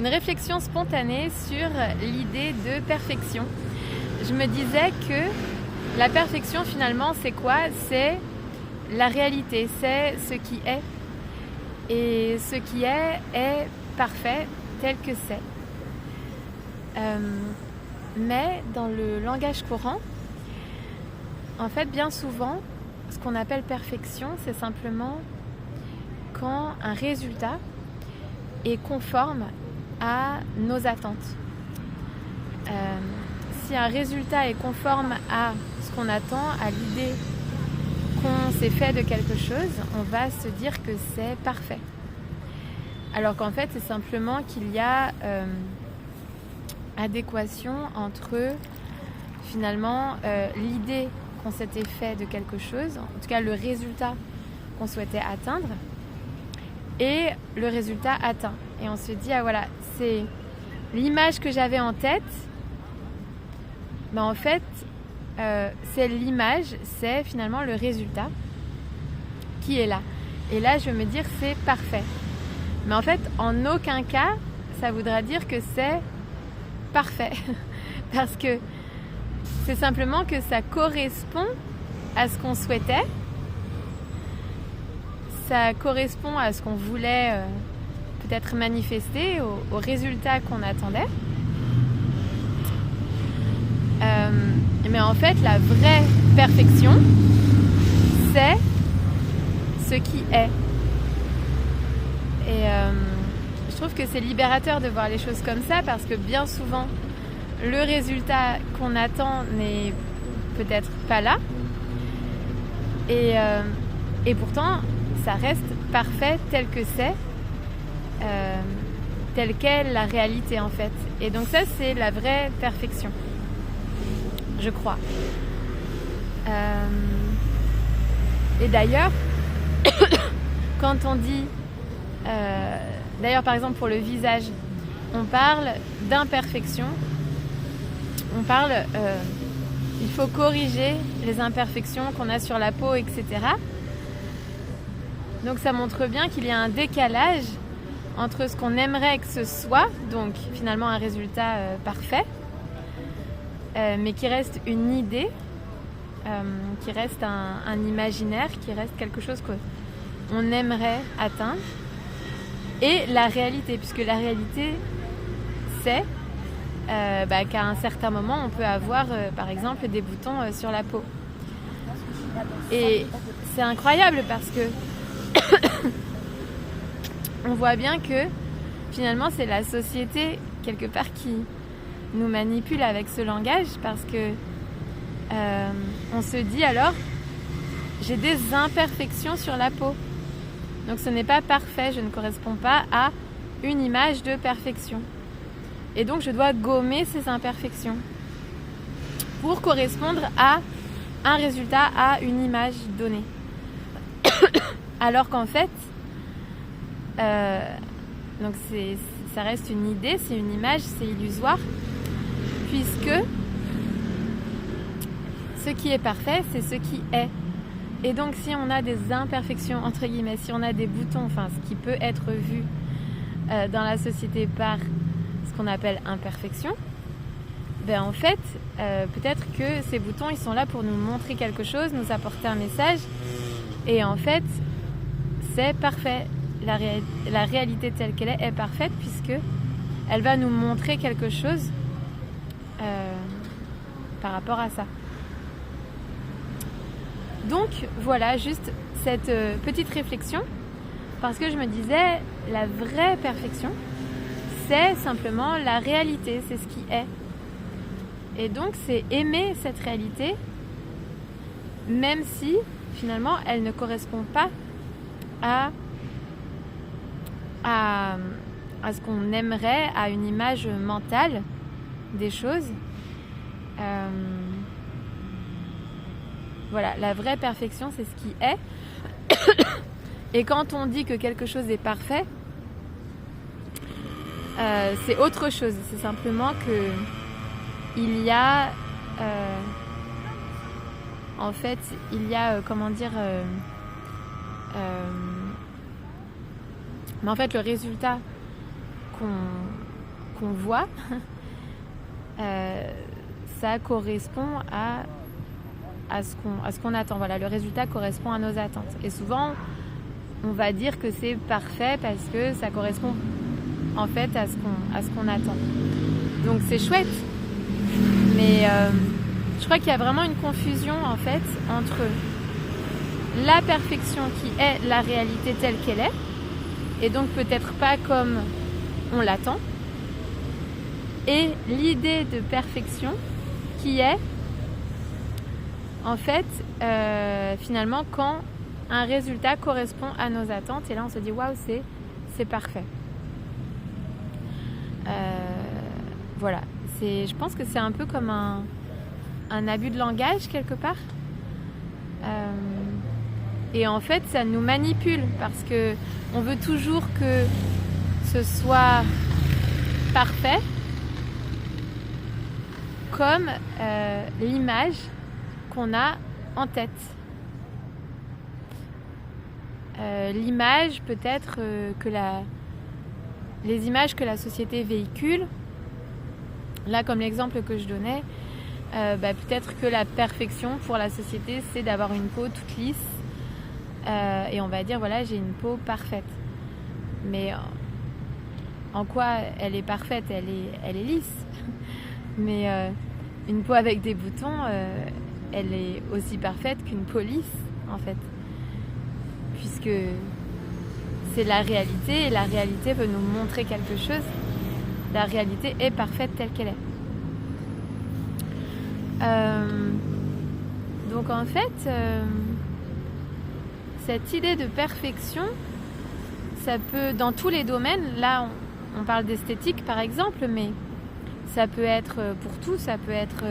une réflexion spontanée sur l'idée de perfection. Je me disais que la perfection finalement c'est quoi ? C'est la réalité, c'est ce qui est. Et ce qui est parfait tel que c'est. Mais dans le langage courant, en fait bien souvent, ce qu'on appelle perfection, c'est simplement quand un résultat est conforme à nos attentes. Si un résultat est conforme à ce qu'on attend, à l'idée qu'on s'est fait de quelque chose, on va se dire que c'est parfait. Alors qu'en fait, c'est simplement qu'il y a adéquation entre finalement l'idée qu'on s'était fait de quelque chose, en tout cas le résultat qu'on souhaitait atteindre, et le résultat atteint. Et on se dit, ah voilà, c'est l'image que j'avais en tête, mais en fait, c'est l'image, c'est finalement le résultat qui est là. Et là, je vais me dire, c'est parfait. Mais en fait, en aucun cas, ça voudra dire que c'est parfait. Parce que c'est simplement que ça correspond à ce qu'on souhaitait. Ça correspond à ce qu'on voulait peut-être manifester, au résultat qu'on attendait. Mais en fait, la vraie perfection, c'est ce qui est. Et je trouve que c'est libérateur de voir les choses comme ça, parce que bien souvent, le résultat qu'on attend n'est peut-être pas là. Et pourtant, ça reste parfait tel que c'est, telle qu'est la réalité en fait. Et donc ça, c'est la vraie perfection, je crois. Et d'ailleurs, quand on dit... d'ailleurs, par exemple, pour le visage, on parle d'imperfection. On parle... il faut corriger les imperfections qu'on a sur la peau, etc. Donc ça montre bien qu'il y a un décalage entre ce qu'on aimerait que ce soit, donc finalement un résultat parfait, mais qui reste une idée, qui reste un imaginaire, qui reste quelque chose qu'on aimerait atteindre, et la réalité, puisque la réalité, c'est qu'à un certain moment, on peut avoir, par exemple, des boutons sur la peau. Et c'est incroyable parce que on voit bien que finalement, c'est la société, quelque part, qui nous manipule avec ce langage, parce que on se dit alors, j'ai des imperfections sur la peau. Donc ce n'est pas parfait, je ne corresponds pas à une image de perfection. Et donc je dois gommer ces imperfections pour correspondre à un résultat, à une image donnée. Alors qu'en fait, donc ça reste une idée, c'est une image, c'est illusoire, puisque ce qui est parfait, c'est ce qui est. Et donc si on a des imperfections, entre guillemets, si on a des boutons, enfin ce qui peut être vu dans la société par ce qu'on appelle imperfection, ben en fait, peut-être que ces boutons, ils sont là pour nous montrer quelque chose, nous apporter un message, et en fait, c'est parfait. La réalité telle qu'elle est parfaite, puisque elle va nous montrer quelque chose par rapport à ça. Donc voilà, juste cette petite réflexion, parce que je me disais, la vraie perfection, c'est simplement la réalité, c'est ce qui est. Et donc c'est aimer cette réalité, même si finalement elle ne correspond pas à ce qu'on aimerait, à une image mentale des choses. Voilà, la vraie perfection, c'est ce qui est. Et quand on dit que quelque chose est parfait, c'est autre chose. C'est simplement que il y a, en fait, il y a, mais en fait, le résultat qu'on voit, ça correspond à ce qu'on attend. Voilà, le résultat correspond à nos attentes. Et souvent, on va dire que c'est parfait parce que ça correspond en fait à ce qu'on attend. Donc c'est chouette. Mais je crois qu'il y a vraiment une confusion en fait entre la perfection qui est la réalité telle qu'elle est, et donc peut-être pas comme on l'attend, et l'idée de perfection qui est en fait finalement quand un résultat correspond à nos attentes, et là on se dit waouh, c'est parfait. Voilà, je pense que c'est un peu comme un abus de langage quelque part. Et en fait, ça nous manipule parce que on veut toujours que ce soit parfait, comme l'image qu'on a en tête. L'image peut-être les images que la société véhicule. Là, comme l'exemple que je donnais, peut-être que la perfection pour la société, c'est d'avoir une peau toute lisse. Et on va dire, voilà, j'ai une peau parfaite. Mais en quoi elle est parfaite ? Elle est lisse. Mais une peau avec des boutons, elle est aussi parfaite qu'une peau lisse, en fait. Puisque c'est la réalité, et la réalité veut nous montrer quelque chose. La réalité est parfaite telle qu'elle est. Donc en fait, cette idée de perfection, ça peut, dans tous les domaines, là on parle d'esthétique par exemple, mais ça peut être pour tout, ça peut être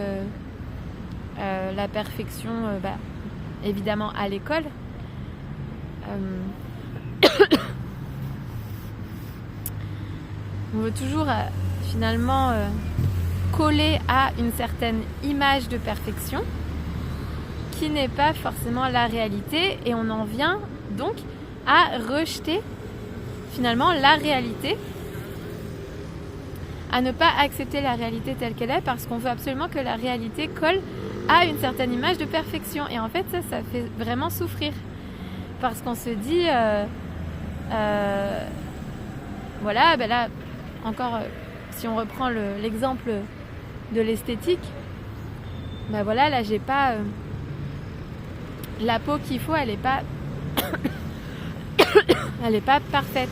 la perfection, évidemment à l'école. On veut toujours finalement coller à une certaine image de perfection qui n'est pas forcément la réalité, et on en vient donc à rejeter finalement la réalité, à ne pas accepter la réalité telle qu'elle est parce qu'on veut absolument que la réalité colle à une certaine image de perfection. Et en fait ça fait vraiment souffrir parce qu'on se dit voilà, là encore, si on reprend l'exemple de l'esthétique, voilà, là j'ai pas la peau qu'il faut, elle est pas elle est pas parfaite.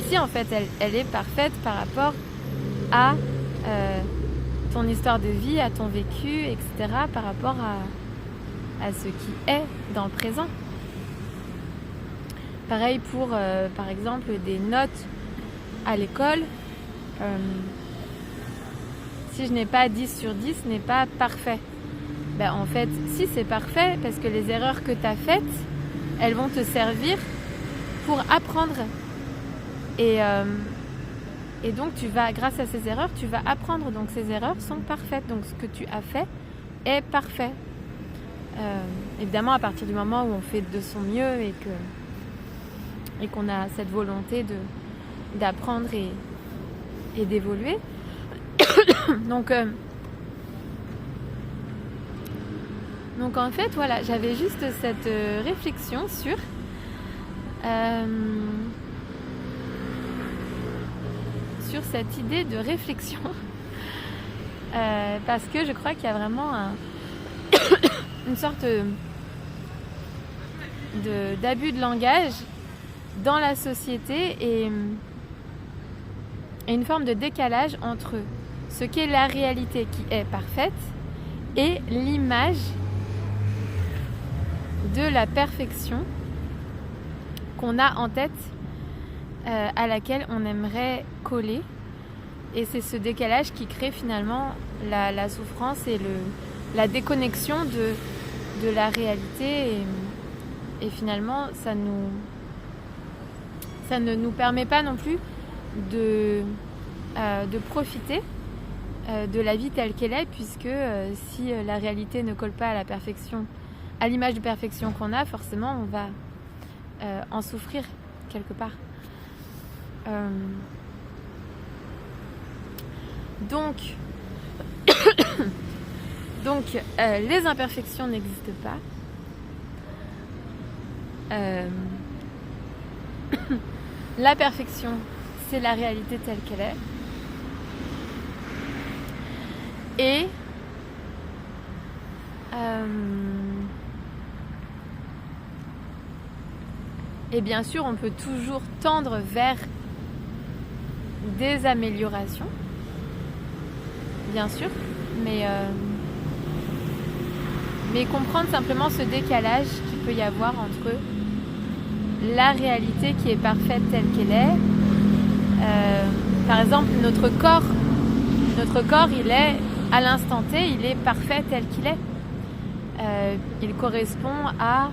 Si en fait elle est parfaite par rapport à ton histoire de vie, à ton vécu, etc., par rapport à ce qui est dans le présent. Pareil pour par exemple des notes à l'école. Si je n'ai pas 10 sur 10, ce n'est pas parfait. En fait, si, c'est parfait, parce que les erreurs que tu as faites, elles vont te servir pour apprendre. Et donc, grâce à ces erreurs, tu vas apprendre. Donc, ces erreurs sont parfaites. Donc, ce que tu as fait est parfait. Évidemment, à partir du moment où on fait de son mieux et qu'on a cette volonté d'apprendre et d'évoluer. Donc en fait, voilà, j'avais juste cette réflexion sur cette idée de réflexion parce que je crois qu'il y a vraiment une sorte d'abus de langage dans la société et une forme de décalage entre ce qu'est la réalité qui est parfaite et l'image de la perfection qu'on a en tête, à laquelle on aimerait coller. Et c'est ce décalage qui crée finalement la souffrance et la déconnexion de la réalité. Et finalement, ça ne nous permet pas non plus de profiter de la vie telle qu'elle est, puisque si la réalité ne colle pas à la perfection, à l'image de perfection qu'on a, forcément on va en souffrir quelque part. Donc, les imperfections n'existent pas. La perfection, c'est la réalité telle qu'elle est. Et bien sûr, on peut toujours tendre vers des améliorations, bien sûr, mais comprendre simplement ce décalage qu'il peut y avoir entre la réalité qui est parfaite telle qu'elle est. Par exemple, notre corps, il est à l'instant T, il est parfait tel qu'il est. Il correspond à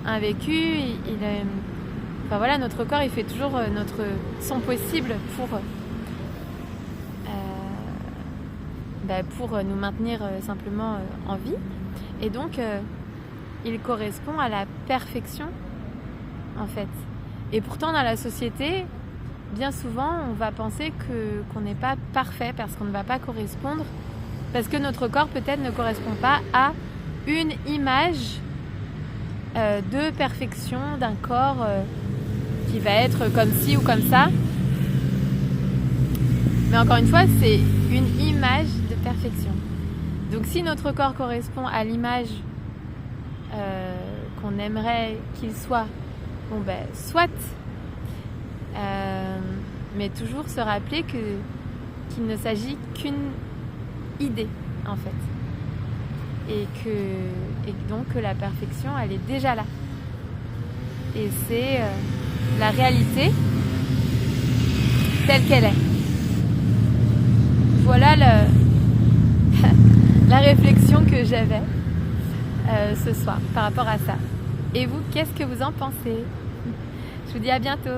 un vécu. Enfin voilà, notre corps, il fait toujours son possible pour nous maintenir simplement en vie. Et donc, il correspond à la perfection, en fait. Et pourtant, dans la société, bien souvent, on va penser qu'on n'est pas parfait parce qu'on ne va pas correspondre, parce que notre corps peut-être ne correspond pas à une image de perfection d'un corps qui va être comme ci ou comme ça. Mais encore une fois, c'est une image de perfection. Donc si notre corps correspond à l'image qu'on aimerait qu'il soit, soit. Mais toujours se rappeler qu'il ne s'agit qu'une idée, en fait. Et donc que la perfection, elle est déjà là. Et c'est la réalité telle qu'elle est. Voilà la réflexion que j'avais ce soir par rapport à ça. Et vous, qu'est-ce que vous en pensez ? Je vous dis à bientôt.